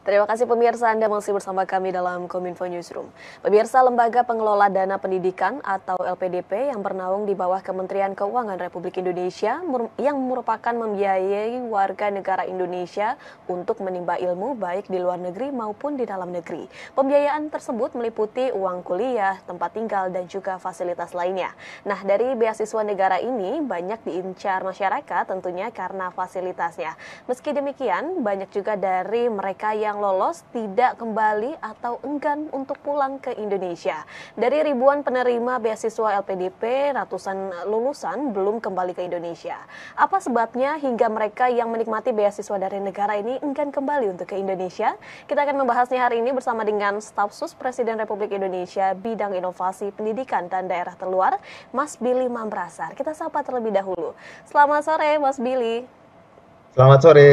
Terima kasih pemirsa, Anda masih bersama kami dalam Kominfo Newsroom. Pemirsa, Lembaga Pengelola Dana Pendidikan atau LPDP yang bernaung di bawah Kementerian Keuangan Republik Indonesia yang merupakan membiayai warga negara Indonesia untuk menimba ilmu baik di luar negeri maupun di dalam negeri. Pembiayaan tersebut meliputi uang kuliah, tempat tinggal, dan juga fasilitas lainnya. Nah, dari beasiswa negara ini banyak diincar masyarakat tentunya karena fasilitasnya. Meski demikian, banyak juga dari mereka yang lolos tidak kembali atau enggan untuk pulang ke Indonesia. Dari ribuan penerima beasiswa LPDP, ratusan lulusan belum kembali ke Indonesia. Apa sebabnya hingga mereka yang menikmati beasiswa dari negara ini enggan kembali untuk ke Indonesia? Kita akan membahasnya hari ini bersama dengan Staf Sus Presiden Republik Indonesia Bidang Inovasi Pendidikan dan Daerah Terluar, Mas Billy Mambrasar. Kita sapa terlebih dahulu. Selamat sore, Mas Billy. Selamat sore.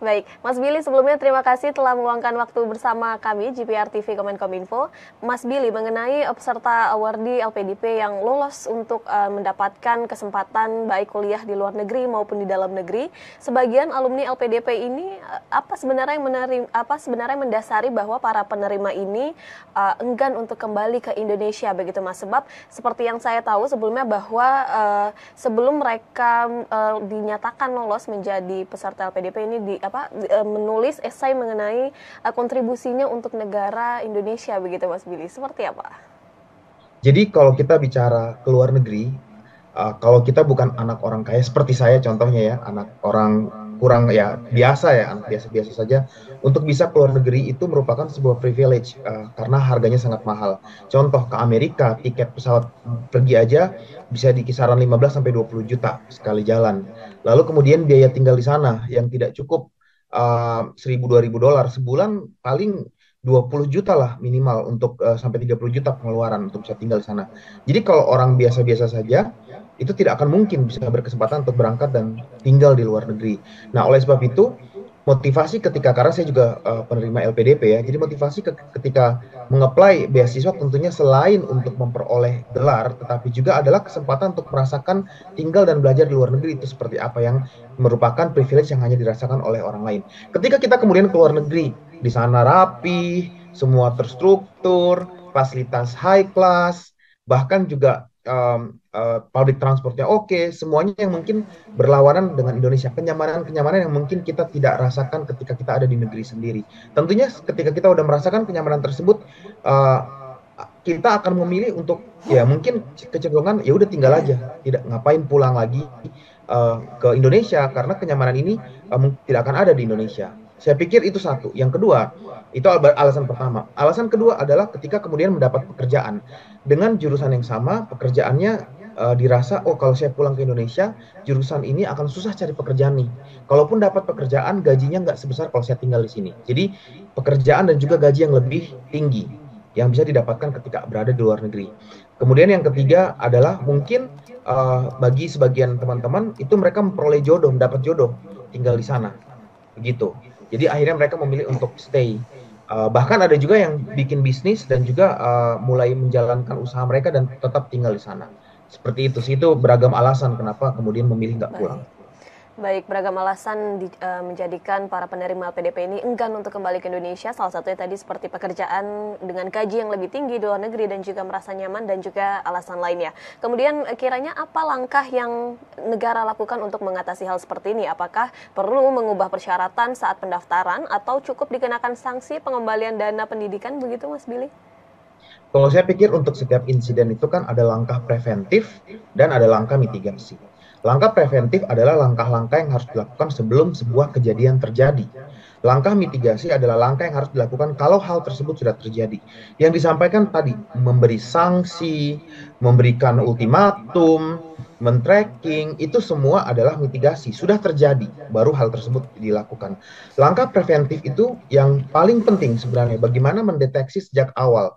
Baik, Mas Billy, sebelumnya terima kasih telah meluangkan waktu bersama kami, GPR TV Kominfo. Mas Billy, mengenai peserta awardee LPDP yang lolos untuk mendapatkan kesempatan baik kuliah di luar negeri maupun di dalam negeri, sebagian alumni LPDP ini apa sebenarnya mendasari bahwa para penerima ini enggan untuk kembali ke Indonesia, begitu Mas? Sebab seperti yang saya tahu sebelumnya bahwa sebelum mereka dinyatakan lolos menjadi peserta LPDP ini menulis esai mengenai kontribusinya untuk negara Indonesia, begitu Mas Billy. Seperti apa? Jadi kalau kita bicara ke luar negeri, kalau kita bukan anak orang kaya seperti saya contohnya ya, anak orang kurang ya biasa ya, anak biasa-biasa saja, untuk bisa ke luar negeri itu merupakan sebuah privilege karena harganya sangat mahal. Contoh ke Amerika, tiket pesawat pergi aja bisa di kisaran 15 sampai 20 juta sekali jalan. Lalu kemudian biaya tinggal di sana yang tidak cukup 1.000-2.000 dolar sebulan, paling 20 juta lah minimal untuk sampai 30 juta pengeluaran untuk bisa tinggal di sana. Jadi kalau orang biasa-biasa saja itu tidak akan mungkin bisa berkesempatan untuk berangkat dan tinggal di luar negeri. Nah, oleh sebab itu motivasi ketika, karena saya juga penerima LPDP ya, jadi motivasi ketika mengapply beasiswa tentunya selain untuk memperoleh gelar, tetapi juga adalah kesempatan untuk merasakan tinggal dan belajar di luar negeri itu seperti apa, yang merupakan privilege yang hanya dirasakan oleh orang lain. Ketika kita kemudian ke luar negeri, di sana rapi, semua terstruktur, fasilitas high class, bahkan juga public transportnya oke, semuanya yang mungkin berlawanan dengan Indonesia, kenyamanan-kenyamanan yang mungkin kita tidak rasakan ketika kita ada di negeri sendiri. Tentunya ketika kita udah merasakan kenyamanan tersebut, uh, kita akan memilih untuk ya mungkin kecenderungan ya udah tinggal aja, tidak ngapain pulang lagi ke Indonesia karena kenyamanan ini tidak akan ada di Indonesia. Saya pikir itu satu. Yang kedua, itu alasan pertama. Alasan kedua adalah ketika kemudian mendapat pekerjaan dengan jurusan yang sama, pekerjaannya dirasa, oh kalau saya pulang ke Indonesia, jurusan ini akan susah cari pekerjaan nih. Kalaupun dapat pekerjaan, gajinya nggak sebesar kalau saya tinggal di sini. Jadi pekerjaan dan juga gaji yang lebih tinggi yang bisa didapatkan ketika berada di luar negeri. Kemudian yang ketiga adalah mungkin bagi sebagian teman-teman itu mereka memperoleh jodoh, mendapat jodoh tinggal di sana, begitu. Jadi akhirnya mereka memilih untuk stay. Bahkan ada juga yang bikin bisnis dan juga mulai menjalankan usaha mereka dan tetap tinggal di sana. Seperti itu sih, itu beragam alasan kenapa kemudian memilih nggak pulang. Baik, beragam alasan menjadikan para penerima LPDP ini enggan untuk kembali ke Indonesia. Salah satunya tadi seperti pekerjaan dengan gaji yang lebih tinggi di luar negeri dan juga merasa nyaman dan juga alasan lainnya. Kemudian kiranya apa langkah yang negara lakukan untuk mengatasi hal seperti ini? Apakah perlu mengubah persyaratan saat pendaftaran atau cukup dikenakan sanksi pengembalian dana pendidikan, begitu Mas Billy? Kalau saya pikir untuk setiap insiden itu kan ada langkah preventif dan ada langkah mitigasi. Langkah preventif adalah langkah-langkah yang harus dilakukan sebelum sebuah kejadian terjadi. Langkah mitigasi adalah langkah yang harus dilakukan kalau hal tersebut sudah terjadi. Yang disampaikan tadi, memberi sanksi, memberikan ultimatum, men-tracking, itu semua adalah mitigasi. Sudah terjadi, baru hal tersebut dilakukan. Langkah preventif itu yang paling penting sebenarnya, bagaimana mendeteksi sejak awal.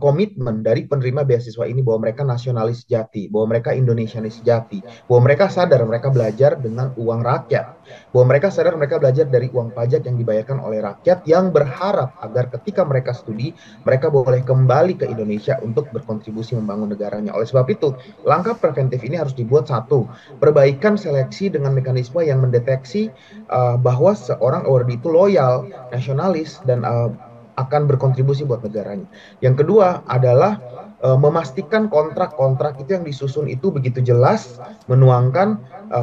komitmen dari penerima beasiswa ini bahwa mereka nasionalis sejati, bahwa mereka Indonesianis sejati, bahwa mereka sadar mereka belajar dengan uang rakyat, bahwa mereka sadar mereka belajar dari uang pajak yang dibayarkan oleh rakyat yang berharap agar ketika mereka studi, mereka boleh kembali ke Indonesia untuk berkontribusi membangun negaranya. Oleh sebab itu, langkah preventif ini harus dibuat satu, perbaikan seleksi dengan mekanisme yang mendeteksi bahwa seorang awardee itu loyal, nasionalis, dan akan berkontribusi buat negaranya. Yang kedua adalah memastikan kontrak-kontrak itu yang disusun itu begitu jelas, menuangkan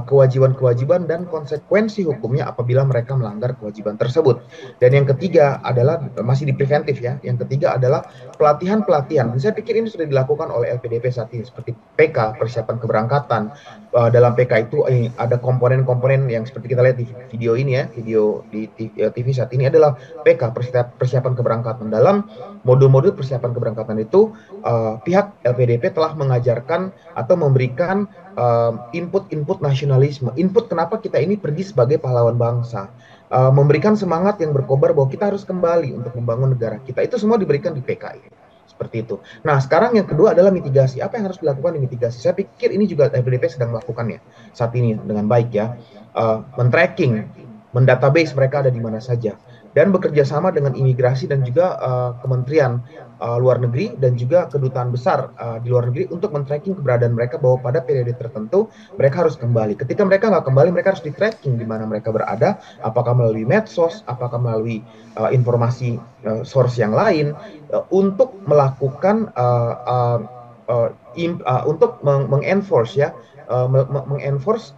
kewajiban-kewajiban dan konsekuensi hukumnya apabila mereka melanggar kewajiban tersebut. Dan yang ketiga adalah, masih di preventif ya, yang ketiga adalah pelatihan-pelatihan. Saya pikir ini sudah dilakukan oleh LPDP saat ini, seperti PK, persiapan keberangkatan. Dalam PK itu ada komponen-komponen yang seperti kita lihat di video ini ya, video di TV saat ini adalah PK, persiapan keberangkatan. Dalam modul-modul persiapan keberangkatan itu, pihak LPDP telah mengajarkan atau memberikan input-input nasionalisme, input kenapa kita ini pergi sebagai pahlawan bangsa, memberikan semangat yang berkobar bahwa kita harus kembali untuk membangun negara kita. Itu semua diberikan di PKI. Seperti itu. Nah, sekarang yang kedua adalah mitigasi. Apa yang harus dilakukan di mitigasi? Saya pikir ini juga LPDP sedang melakukannya saat ini dengan baik ya. Men-tracking, mendatabase mereka ada di mana saja. Dan bekerja sama dengan imigrasi dan juga Kementerian Luar Negeri dan juga kedutaan besar di luar negeri untuk men-tracking keberadaan mereka bahwa pada periode tertentu mereka harus kembali. Ketika mereka nggak kembali, mereka harus di-tracking di mana mereka berada, apakah melalui medsos, apakah melalui informasi source yang lain, untuk melakukan untuk mengenforce ya, mengenforce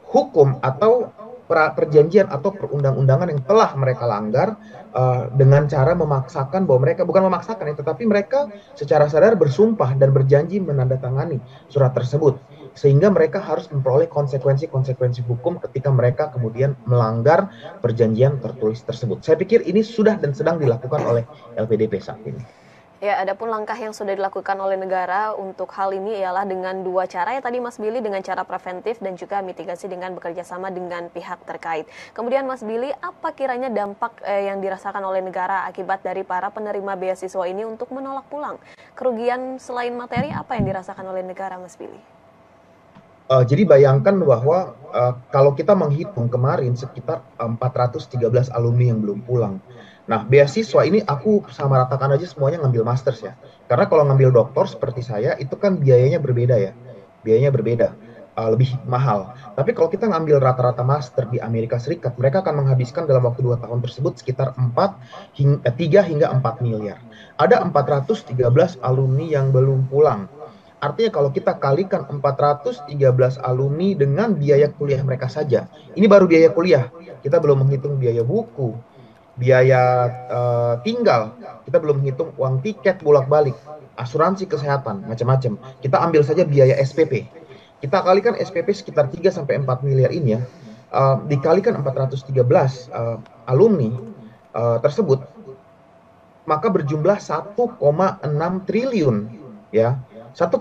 hukum atau perjanjian atau perundang-undangan yang telah mereka langgar, dengan cara memaksakan bahwa mereka, bukan memaksakan ya, tetapi mereka secara sadar bersumpah dan berjanji menandatangani surat tersebut, sehingga mereka harus memperoleh konsekuensi-konsekuensi hukum ketika mereka kemudian melanggar perjanjian tertulis tersebut. Saya pikir ini sudah dan sedang dilakukan oleh LPDP saat ini. Ya, adapun langkah yang sudah dilakukan oleh negara untuk hal ini ialah dengan dua cara ya tadi Mas Billy, dengan cara preventif dan juga mitigasi dengan bekerja sama dengan pihak terkait. Kemudian Mas Billy, apa kiranya dampak yang dirasakan oleh negara akibat dari para penerima beasiswa ini untuk menolak pulang? Kerugian selain materi apa yang dirasakan oleh negara, Mas Billy? Jadi bayangkan bahwa kalau kita menghitung kemarin sekitar 413 alumni yang belum pulang. Nah, beasiswa ini aku sama ratakan aja semuanya ngambil masters ya. Karena kalau ngambil doktor seperti saya, itu kan biayanya berbeda ya. Biayanya berbeda, lebih mahal. Tapi kalau kita ngambil rata-rata master di Amerika Serikat, mereka akan menghabiskan dalam waktu 2 tahun tersebut sekitar 3 hingga 4 miliar. Ada 413 alumni yang belum pulang. Artinya kalau kita kalikan 413 alumni dengan biaya kuliah mereka saja, ini baru biaya kuliah. Kita belum menghitung biaya buku, biaya tinggal, kita belum menghitung uang tiket bolak-balik, asuransi kesehatan, macam-macam. Kita ambil saja biaya SPP. Kita kalikan SPP sekitar 3-4 miliar ini ya, dikalikan 413 alumni tersebut, maka berjumlah 1,6 triliun ya. 1,6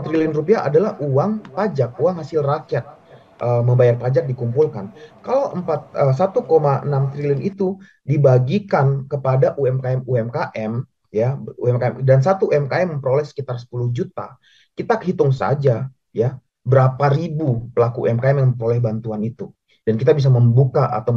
triliun rupiah adalah uang pajak, uang hasil rakyat, membayar pajak dikumpulkan. Kalau 1,6 triliun itu dibagikan kepada UMKM ya, UMKM, dan satu UMKM memperoleh sekitar 10 juta, kita hitung saja ya berapa ribu pelaku UMKM yang memperoleh bantuan itu, dan kita bisa membuka atau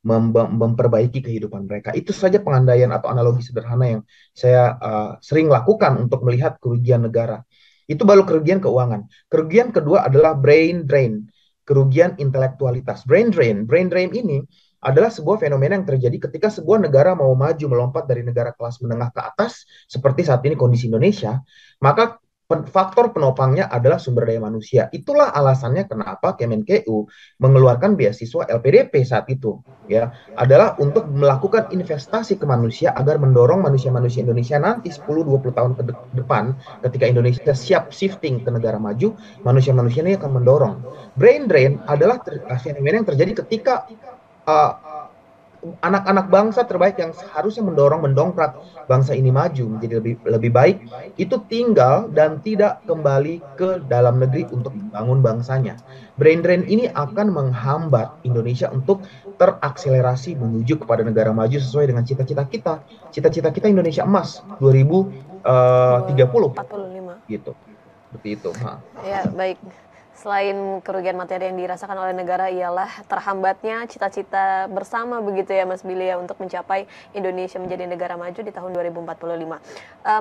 memperbaiki kehidupan mereka. Itu saja pengandaian atau analogi sederhana yang saya sering lakukan untuk melihat kerugian negara. Itu baru kerugian keuangan. Kerugian kedua adalah brain drain, kerugian intelektualitas. Brain drain ini adalah sebuah fenomena yang terjadi ketika sebuah negara mau maju melompat dari negara kelas menengah ke atas, seperti saat ini kondisi Indonesia, maka faktor penopangnya adalah sumber daya manusia. Itulah alasannya kenapa Kemenkeu mengeluarkan beasiswa LPDP saat itu, ya, adalah untuk melakukan investasi ke manusia agar mendorong manusia-manusia Indonesia nanti 10-20 tahun ke depan, ketika Indonesia siap shifting ke negara maju, manusia-manusia ini akan mendorong. Brain drain adalah fenomena yang terjadi ketika anak-anak bangsa terbaik yang seharusnya mendongkrak bangsa ini maju menjadi lebih baik itu tinggal dan tidak kembali ke dalam negeri untuk membangun bangsanya. Brain drain ini akan menghambat Indonesia untuk terakselerasi menuju kepada negara maju sesuai dengan cita-cita kita. Cita-cita kita Indonesia emas 2030 gitu. Seperti itu. Ya, baik. Selain kerugian materi yang dirasakan oleh negara ialah terhambatnya cita-cita bersama begitu ya Mas Billy ya untuk mencapai Indonesia menjadi negara maju di tahun 2045.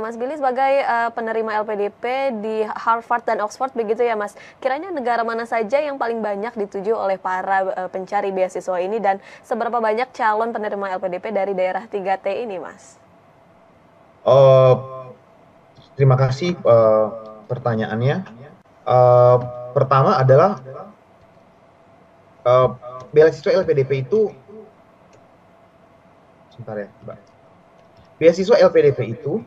Mas Billy sebagai penerima LPDP di Harvard dan Oxford begitu ya Mas, kiranya negara mana saja yang paling banyak dituju oleh para pencari beasiswa ini dan seberapa banyak calon penerima LPDP dari daerah 3T ini Mas? Terima kasih pertanyaannya. Pertama adalah beasiswa LPDP itu, sebentar ya, Mbak. Beasiswa LPDP itu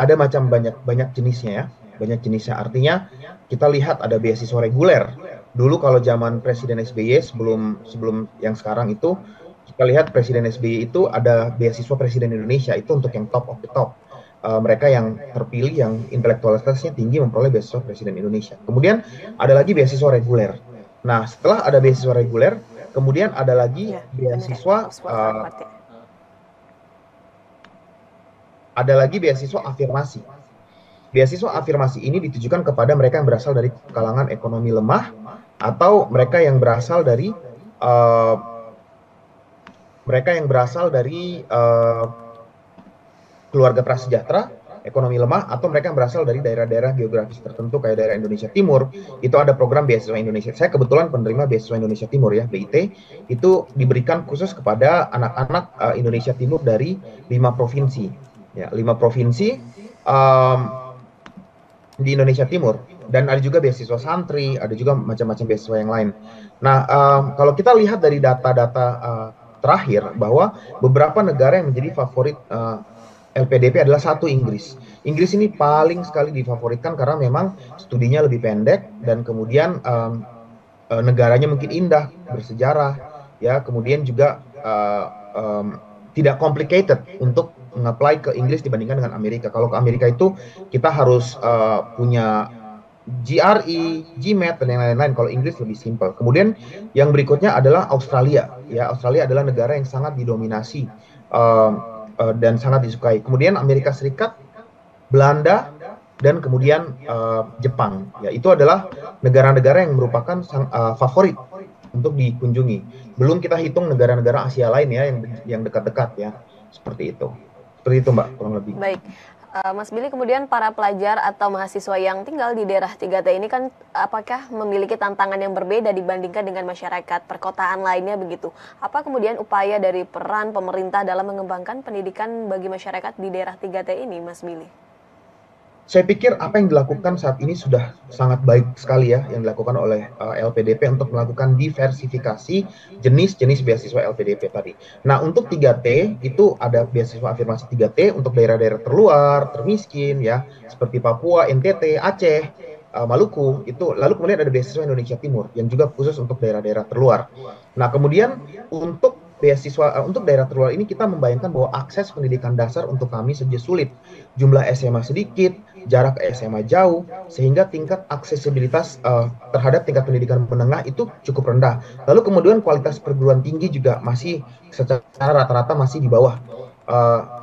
ada banyak jenisnya ya, banyak jenisnya. Artinya kita lihat ada beasiswa reguler. Dulu kalau zaman Presiden SBY sebelum yang sekarang itu, kita lihat Presiden SBY itu ada beasiswa Presiden Indonesia itu untuk yang top of the top. Mereka yang terpilih yang intelektualitasnya tinggi memperoleh beasiswa Presiden Indonesia. Kemudian ada lagi beasiswa reguler. Nah, setelah ada beasiswa reguler, kemudian ada lagi beasiswa afirmasi. Beasiswa afirmasi ini ditujukan kepada mereka yang berasal dari kalangan ekonomi lemah atau mereka yang berasal dari keluarga prasejahtera, ekonomi lemah, atau mereka yang berasal dari daerah-daerah geografis tertentu kayak daerah Indonesia Timur. Itu ada program beasiswa Indonesia. Saya kebetulan penerima beasiswa Indonesia Timur ya, BIT. Itu diberikan khusus kepada anak-anak Indonesia Timur dari 5 provinsi. Ya, 5 provinsi di Indonesia Timur. Dan ada juga beasiswa santri, ada juga macam-macam beasiswa yang lain. Nah, kalau kita lihat dari data-data terakhir bahwa beberapa negara yang menjadi favorit LPDP adalah satu Inggris. Inggris ini paling sekali difavoritkan karena memang studinya lebih pendek dan kemudian negaranya mungkin indah, bersejarah, ya. Kemudian juga tidak complicated untuk nge-apply ke Inggris dibandingkan dengan Amerika. Kalau ke Amerika itu kita harus punya GRE, GMAT dan yang lain-lain. Kalau Inggris lebih simpel. Kemudian yang berikutnya adalah Australia. Ya, Australia adalah negara yang sangat didominasi dan sangat disukai. Kemudian Amerika Serikat, Belanda, dan kemudian Jepang. Ya, itu adalah negara-negara yang merupakan favorit untuk dikunjungi. Belum kita hitung negara-negara Asia lain ya yang dekat-dekat ya. Seperti itu. Seperti itu Mbak, kurang lebih. Baik. Mas Billy, kemudian para pelajar atau mahasiswa yang tinggal di daerah 3T ini kan apakah memiliki tantangan yang berbeda dibandingkan dengan masyarakat perkotaan lainnya begitu? Apa kemudian upaya dari peran pemerintah dalam mengembangkan pendidikan bagi masyarakat di daerah 3T ini, Mas Billy? Saya pikir apa yang dilakukan saat ini sudah sangat baik sekali ya, yang dilakukan oleh LPDP untuk melakukan diversifikasi jenis-jenis beasiswa LPDP tadi. Nah, untuk 3T itu ada beasiswa afirmasi 3T untuk daerah-daerah terluar, termiskin ya, seperti Papua, NTT, Aceh, Maluku itu. Lalu kemudian ada beasiswa Indonesia Timur yang juga khusus untuk daerah-daerah terluar. Nah, kemudian untuk beasiswa untuk daerah terluar ini kita membayangkan bahwa akses pendidikan dasar untuk kami saja sulit. Jumlah SMA sedikit, jarak SMA jauh, sehingga tingkat aksesibilitas terhadap tingkat pendidikan menengah itu cukup rendah. Lalu kemudian kualitas perguruan tinggi juga masih secara rata-rata masih di bawah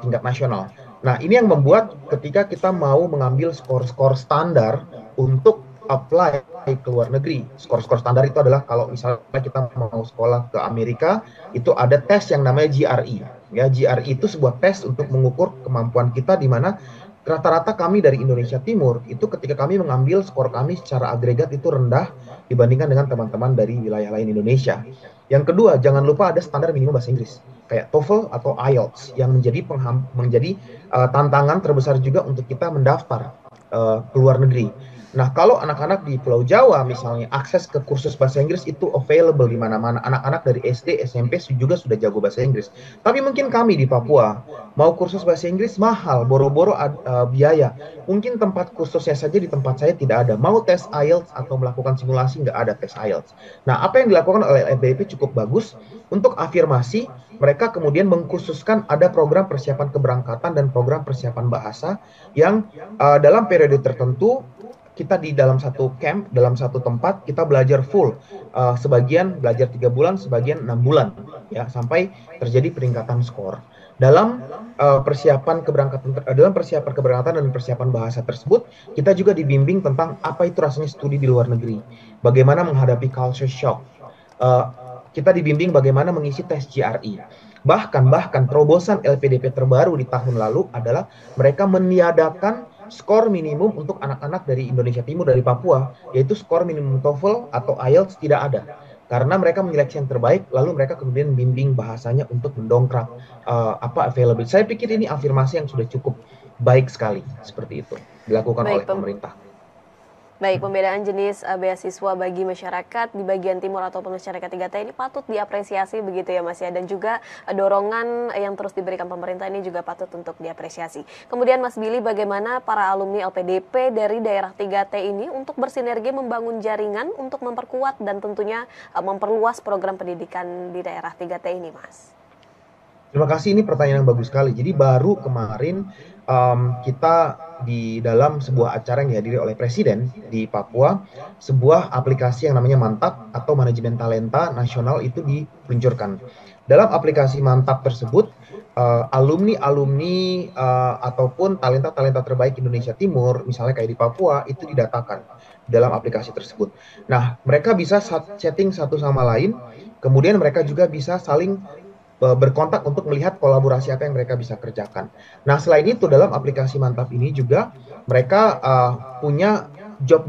tingkat nasional. Nah, ini yang membuat ketika kita mau mengambil skor-skor standar untuk apply ke luar negeri. Skor-skor standar itu adalah kalau misalnya kita mau sekolah ke Amerika, itu ada tes yang namanya GRE. Ya, GRE itu sebuah tes untuk mengukur kemampuan kita di mana rata-rata kami dari Indonesia Timur itu ketika kami mengambil skor kami secara agregat itu rendah dibandingkan dengan teman-teman dari wilayah lain Indonesia. Yang kedua, jangan lupa ada standar minimum bahasa Inggris kayak TOEFL atau IELTS yang menjadi tantangan terbesar juga untuk kita mendaftar ke luar negeri. Nah, kalau anak-anak di Pulau Jawa misalnya akses ke kursus bahasa Inggris itu available di mana-mana. Anak-anak dari SD, SMP juga sudah jago bahasa Inggris. Tapi mungkin kami di Papua mau kursus bahasa Inggris mahal, boro-boro biaya. Mungkin tempat kursusnya saja di tempat saya tidak ada. Mau tes IELTS atau melakukan simulasi nggak ada tes IELTS. Nah, apa yang dilakukan oleh LPDP cukup bagus untuk afirmasi. Mereka kemudian mengkhususkan ada program persiapan keberangkatan dan program persiapan bahasa yang dalam periode tertentu kita di dalam satu camp, dalam satu tempat, kita belajar full. Sebagian belajar 3 bulan, sebagian 6 bulan. Ya, sampai terjadi peningkatan skor. Dalam persiapan keberangkatan dan persiapan bahasa tersebut, kita juga dibimbing tentang apa itu rasanya studi di luar negeri. Bagaimana menghadapi culture shock. Kita dibimbing bagaimana mengisi tes GRE. Bahkan terobosan LPDP terbaru di tahun lalu adalah mereka meniadakan skor minimum untuk anak-anak dari Indonesia Timur, dari Papua, yaitu skor minimum TOEFL atau IELTS tidak ada. Karena mereka menyeleksi yang terbaik, lalu mereka kemudian bimbing bahasanya untuk mendongkrak available. Saya pikir ini afirmasi yang sudah cukup baik sekali, seperti itu, dilakukan oleh pemerintah. Baik, pembedaan jenis beasiswa bagi masyarakat di bagian timur ataupun masyarakat 3T ini patut diapresiasi begitu ya Mas ya, dan juga dorongan yang terus diberikan pemerintah ini juga patut untuk diapresiasi. Kemudian Mas Billy, bagaimana para alumni LPDP dari daerah 3T ini untuk bersinergi membangun jaringan untuk memperkuat dan tentunya memperluas program pendidikan di daerah 3T ini, Mas? Terima kasih, ini pertanyaan yang bagus sekali. Jadi baru kemarin kita di dalam sebuah acara yang dihadiri oleh Presiden di Papua, sebuah aplikasi yang namanya Mantap atau Manajemen Talenta Nasional itu diluncurkan. Dalam aplikasi Mantap tersebut, alumni-alumni ataupun talenta-talenta terbaik Indonesia Timur, misalnya kayak di Papua, itu didatakan dalam aplikasi tersebut. Nah, mereka bisa chatting satu sama lain, kemudian mereka juga bisa saling berkontak untuk melihat kolaborasi apa yang mereka bisa kerjakan. Nah, selain itu dalam aplikasi Mantap ini juga mereka punya job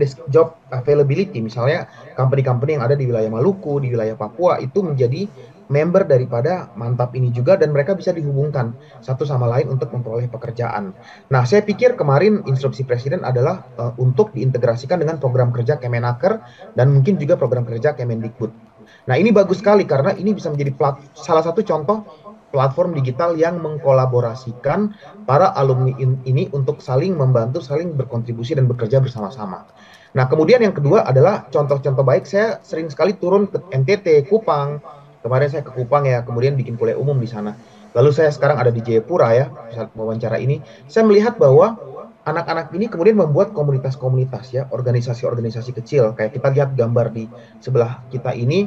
availability. Misalnya company-company yang ada di wilayah Maluku, di wilayah Papua itu menjadi member daripada Mantap ini juga, dan mereka bisa dihubungkan satu sama lain untuk memperoleh pekerjaan. Nah, saya pikir kemarin instruksi Presiden adalah untuk diintegrasikan dengan program kerja Kemenaker dan mungkin juga program kerja Kemendikbud. Nah, ini bagus sekali karena ini bisa menjadi salah satu contoh platform digital yang mengkolaborasikan para alumni ini untuk saling membantu, saling berkontribusi dan bekerja bersama-sama. Nah, kemudian yang kedua adalah contoh-contoh baik. Saya sering sekali turun ke NTT, Kupang. Kemarin saya ke Kupang ya, kemudian bikin kuliah umum di sana. Lalu saya sekarang ada di Jayapura ya, saat wawancara ini. Saya melihat bahwa anak-anak ini kemudian membuat komunitas-komunitas ya, organisasi-organisasi kecil. Kayak kita lihat gambar di sebelah kita ini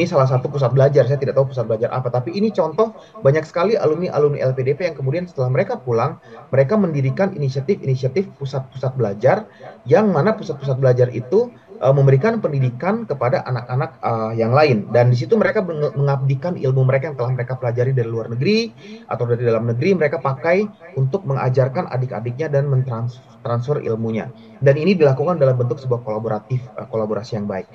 salah satu pusat belajar. Saya tidak tahu pusat belajar apa, tapi ini contoh banyak sekali alumni-alumni LPDP yang kemudian setelah mereka pulang, mereka mendirikan inisiatif-inisiatif pusat-pusat belajar, yang mana pusat-pusat belajar itu memberikan pendidikan kepada anak-anak yang lain. Dan di situ mereka mengabdikan ilmu mereka yang telah mereka pelajari dari luar negeri atau dari dalam negeri, mereka pakai untuk mengajarkan adik-adiknya dan mentransfer ilmunya. Dan ini dilakukan dalam bentuk sebuah kolaborasi yang baik.